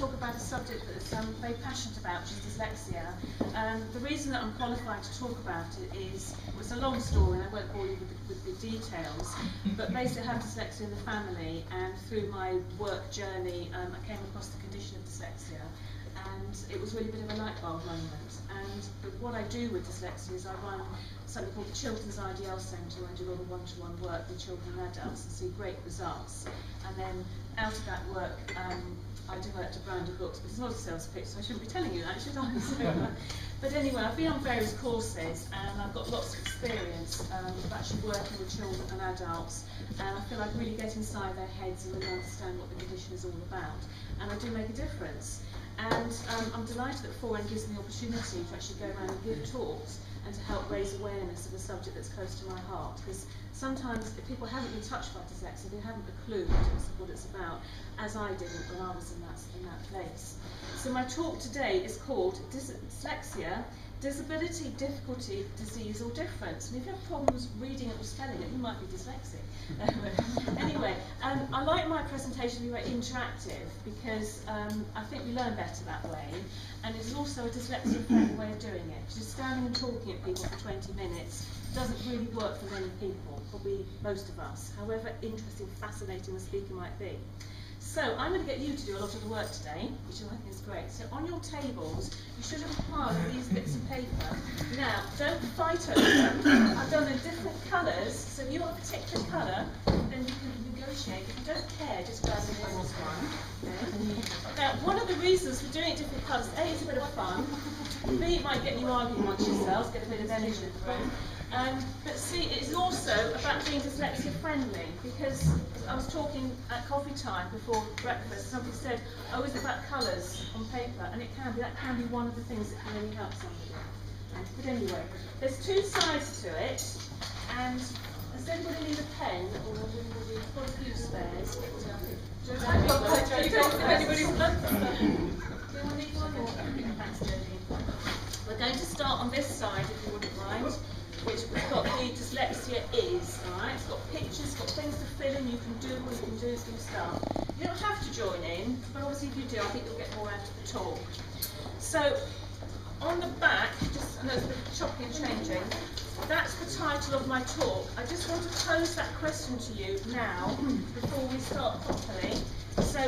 talk about a subject that I'm very passionate about, which is dyslexia. The reason that I'm qualified to talk about it is, well, it's a long story and I won't bore you with the details, but basically I have dyslexia in the family, and through my work journey I came across the condition of dyslexia, and it was really a bit of a light bulb moment. And what I do with dyslexia is I run something called the Children's IDL Centre, where I do a lot of one-to-one work with children and adults and see great results. And then out of that work, I developed a brand of books, but it's not a sales pitch, so I shouldn't be telling you that, should I? So, but anyway, I've been on various courses and I've got lots of experience of actually working with children and adults, and I feel I really get inside their heads and really understand what the condition is all about, and I do make a difference. And I'm delighted that 4N gives me the opportunity to actually go around and give talks and to help raise awareness of a subject that's close to my heart, because sometimes if people haven't been touched by dyslexia, they haven't a clue what it's about, as I didn't when I was in that place. So my talk today is called Dyslexia, Disability, Difficulty, Disease or Difference. And if you have problems reading it or spelling it, you might be dyslexic. Anyway, I like my presentation to be very interactive, because I think we learn better that way, and it's also a dyslexia-friendly way of doing it. Just standing and talking at people for 20 minutes doesn't really work for many people, probably most of us, however interesting, fascinating the speaker might be. So I'm going to get you to do a lot of the work today, which I think is great. So on your tables, you should have piled these bits of paper. Now, don't fight over them. I've done them different colours, so if you want a particular colour, then you can negotiate. If you don't care, just grab the nearest one. Okay. Now, one of the reasons for doing it different colours, A, it's a bit of fun. B, it might get you arguing amongst yourselves, get a bit of energy in the room. But C, it's also about being dyslexia friendly, because I was talking at coffee time before breakfast, somebody said, oh, is it about colours on paper? And that can be one of the things that can really help somebody. But anyway, there's two sides to it, and does anybody need a pen, or anybody got a few spares? We're going to start on this side, if you wouldn't mind, which we've got the dyslexia is, alright? It's got pictures, it's got things to fill in, you can do stuff. You don't have to join in, but obviously if you do, I think you'll get more out of the talk. So, on the back, I know it's a bit choppy and changing, that's the title of my talk. I just want to pose that question to you now, before we start properly. So,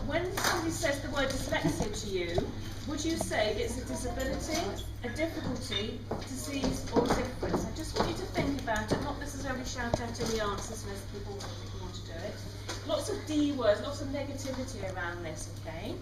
when somebody says the word dyslexia to you, would you say it's a disability, a difficulty, disease or difference? I just want you to think about it, not necessarily shout out any answers unless people want to do it. Lots of D words, lots of negativity around this, okay?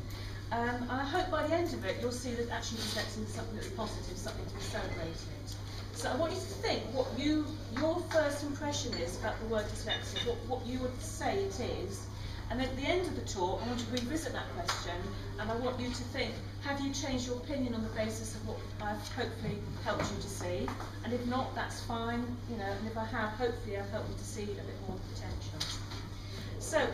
And I hope by the end of it you'll see that actually dyslexia is something that's positive, something to be celebrated. So I want you to think what your first impression is about the word dyslexia, what you would say it is. And at the end of the talk, I want to revisit that question, and I want you to think, have you changed your opinion on the basis of what I've hopefully helped you to see? And if not, that's fine, you know, and if I have, hopefully I've helped you to see a bit more potential. So,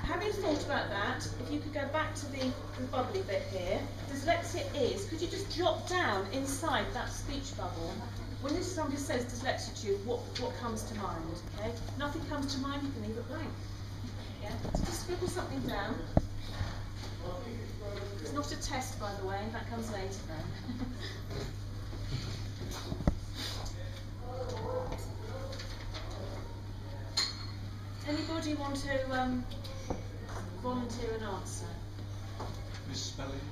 having thought about that, if you could go back to the bubbly bit here, dyslexia is, could you just jot down inside that speech bubble, when somebody says dyslexia to you, what comes to mind, okay? If nothing comes to mind, you can leave it blank. Yeah? So just scribble something down. It's not a test, by the way, that comes later then. Anybody want to volunteer an answer? Miss Spelling.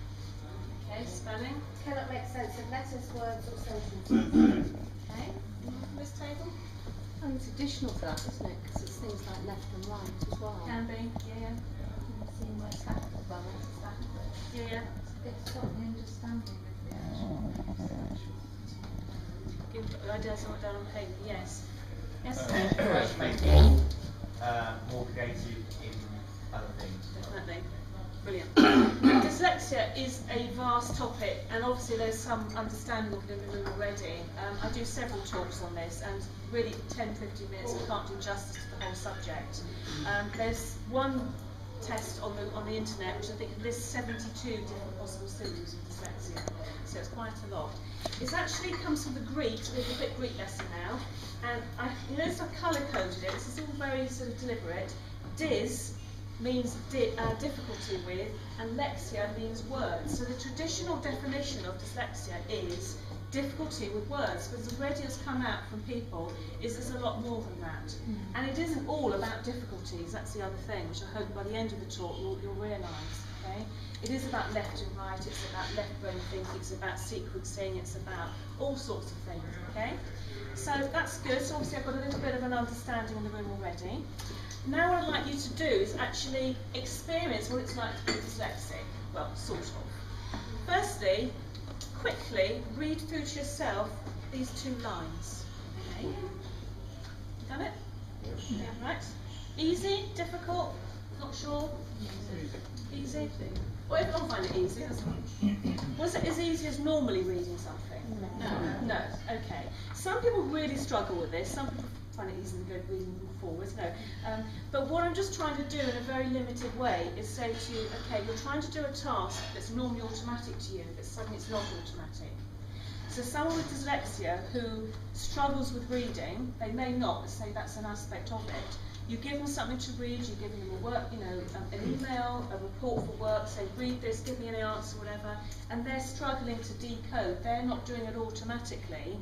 Okay, spelling. Cannot make sense of letters, words or sentences. Okay, this table? And it's additional to that, isn't it? Because it's things like left and right as well. Can be, yeah. Seeing where it's at, well, what's that? Yeah. It's got the understanding of the actual. Give ideas on down on paper, yes. Yes, more creative in other things. definitely. Brilliant. Dyslexia is a vast topic, and obviously there's some understanding of it in the room already. I do several talks on this, and really 10-15 minutes I can't do justice to the whole subject. There's one test on the internet which I think lists 72 different possible symptoms of dyslexia, so it's quite a lot. It actually comes from the Greek, so there's a bit Greek lesson now, and you notice I've colour coded it. This is all very sort of deliberate. Dys means difficulty with, and lexia means words. So the traditional definition of dyslexia is difficulty with words, but already has come out from people is there's a lot more than that. And it isn't all about difficulties, that's the other thing, which I hope by the end of the talk you'll realise. Okay? It is about left and right, it's about left brain thinking, it's about sequencing, it's about all sorts of things. Okay? So that's good. So obviously I've got a little bit of an understanding in the room already. Now what I'd like you to do is actually experience what it's like to be dyslexic. Well, sort of. Firstly, quickly read through to yourself these 2 lines. Okay? Done it? Yeah. Right. Easy? Difficult? Not sure? Easy? Well, everyone find it easy, that's fine. Was it as easy as normally reading something? No. No. Okay. Some people really struggle with this. Some people find it easy and go reading forwards. No. But what I'm just trying to do in a very limited way is say to you, okay, you're trying to do a task that's normally automatic to you, but suddenly it's not automatic. So someone with dyslexia who struggles with reading, they may not, but say that's an aspect of it. You give them something to read, you give them a work, an email, a report for work, say read this, give me an answer, whatever, and they're struggling to decode. They're not doing it automatically,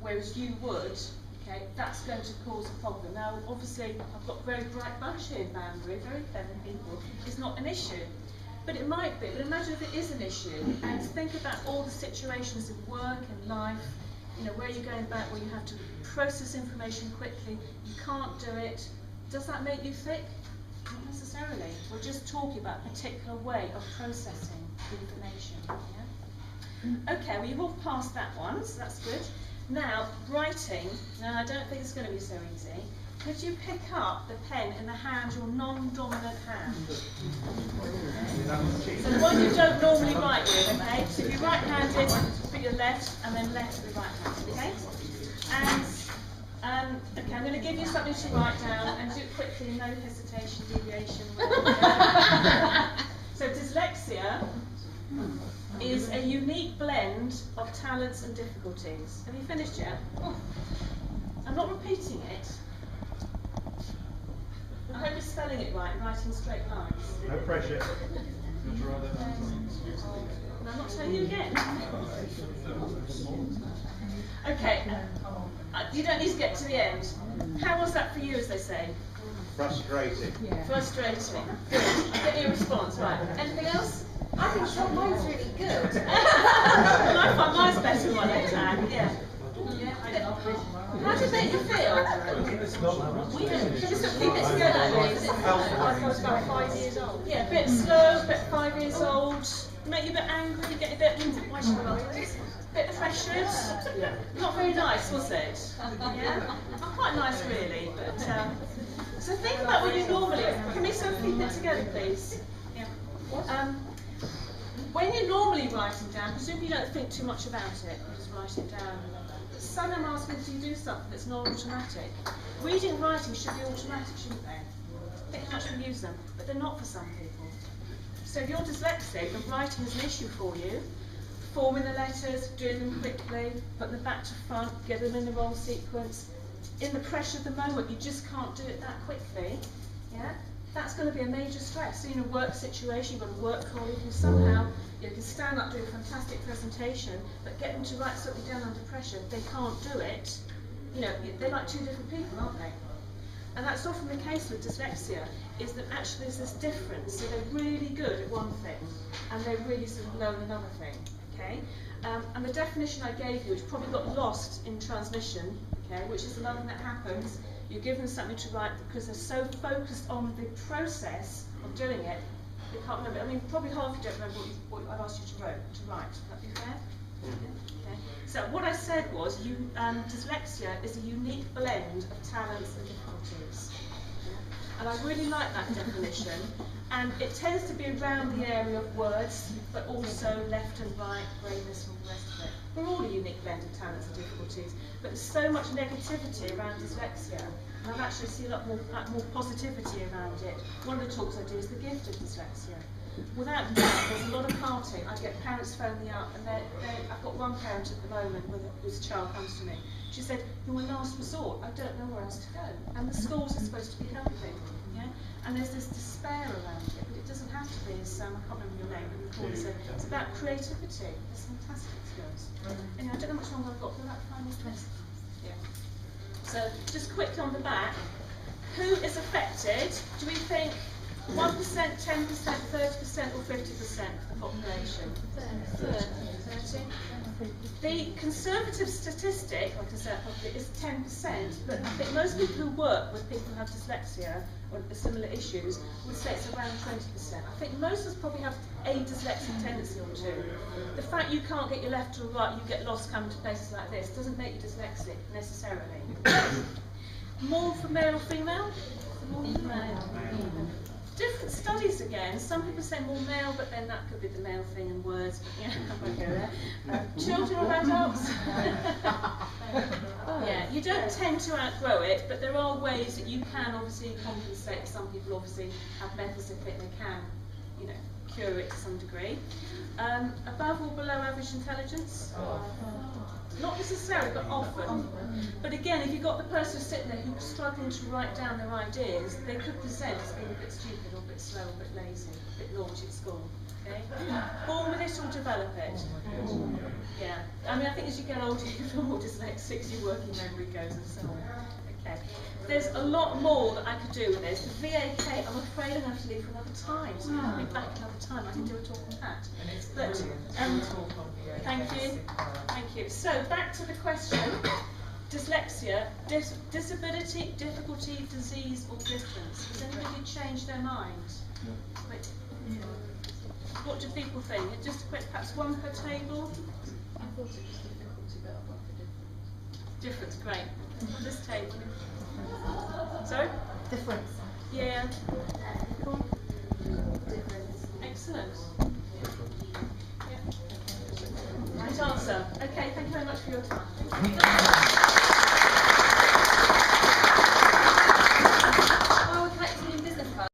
whereas you would. Okay, that's going to cause a problem. Now, obviously, I've got a very bright bunch here in Banbury, very clever people. It's not an issue, but it might be. But imagine if it is an issue, and think about all the situations in work and life, where you're going back, where you have to process information quickly, you can't do it. Does that make you thick? Not necessarily. We're just talking about a particular way of processing information. Yeah? Okay, well you've all passed that one, so that's good. Now, writing. Now, I don't think it's going to be so easy. Could you pick up the pen in the hand, your non-dominant hand? So the one you don't normally write with, okay? So if you're right-handed, put your left, and then left with right hand, okay? And okay, I'm going to give you something to write down, and do it quickly, no hesitation, deviation. So dyslexia is a unique blend of talents and difficulties. Have you finished yet? Oh. I'm not repeating it. I hope you're spelling it right and writing straight lines. No pressure. And I'm not telling you again. Okay. You don't need to get to the end. How was that for you, as they say? Frustrating. Yeah. Frustrating. Good. I get your response. Right. Anything else? I think so. Mine's really good. Well, I find mine's better one next time. Yeah. How did it make you feel? Just keep it together. I was about 5 years old. Yeah, a bit slow, a bit 5 years old. Make you a bit angry, get a bit bit pressured. Not very nice, was it? Yeah? Quite nice really, but so think about what you normally. Can we sort of keep it together, please? Yeah. When you're normally writing down, presumably you don't think too much about it, you just write it down. But some I'm asking to do something that's not automatic. Reading and writing should be automatic, shouldn't they? I think how much we use them, but they're not for some people. So if you're dyslexic and writing is an issue for you, forming the letters, doing them quickly, putting them back to front, get them in the wrong sequence, in the pressure of the moment, you just can't do it that quickly. Yeah? That's going to be a major stress. So in a work situation, you've got a work colleague who somehow can stand up, do a fantastic presentation, but get them to write something down under pressure, they can't do it. They're like 2 different people, aren't they? And that's often the case with dyslexia, is that actually there's this difference. So they're really good at one thing, and they're really sort of low at another thing. Okay? And the definition I gave you, which probably got lost in transmission, okay, which is another thing that happens. You give them something to write because they're so focused on the process of doing it, they can't remember. I mean, probably half you don't remember what I've asked you to write. Would that be fair? Okay. So what I said was, dyslexia is a unique blend of talents and difficulties. And I really like that definition. And it tends to be around the area of words, but also left and right, brainless and all the rest of it. We're all a unique blend of talents and difficulties, but there's so much negativity around dyslexia, and I've actually seen a lot more positivity around it. One of the talks I do is the gift of dyslexia. Without doubt, there's a lot of parting. I get parents phone me up, and I've got one parent at the moment whose child comes to me. She said, "You're my last resort. I don't know where else to go." And the schools are supposed to be helping. Yeah? and there's this despair around it, but it doesn't have to be, as I can't remember your name, but before said, it's about creativity. It's fantastic skills. Anyway, I don't know much longer I've got, but about 5 minutes. Yeah. So, just quickly on the back, who is affected? Do we think 1%, 10%, 30% or 50% of the population? 30. The conservative statistic, like I said, is 10%, but I think most people who work with people who have dyslexia or similar issues would say it's around 20%. I think most of us probably have a dyslexic tendency or two. The fact you can't get your left or right, you get lost coming to places like this, doesn't make you dyslexic necessarily. More for male or female? More female. Different studies again. Some people say more male, but then that could be the male thing in words. But yeah, I won't go there. Children or adults? Yeah, you don't tend to outgrow it, but there are ways that you can obviously compensate. Some people obviously have methods of it, they can, you know, cure it to some degree. Above or below average intelligence? Not necessarily, but often. But again, if you've got the person sitting there who's struggling to write down their ideas, they could present as being a bit stupid or a bit slow, a bit lazy, a bit naughty at school. Okay? Born with it or develop it? Yeah. I mean, I think as you get older, you feel more dyslexic, your working memory goes and so on. Okay. There's a lot more that I could do with this. The VAK, I'm afraid I'm going to have to leave for another time, so I'll be back another time. I can do a talk on that. But thank you. Thank you. So back to the question: dyslexia, disability, difficulty, disease, or difference. Has anybody changed their mind? Wait. What do people think? Just a quick, perhaps one per table. I thought it was difficulty, but I've got the Difference, difference. great. On this table. Sorry? Difference. Yeah. Go on. Difference. Excellent. Yeah. Right answer. Okay, thank you very much for your time.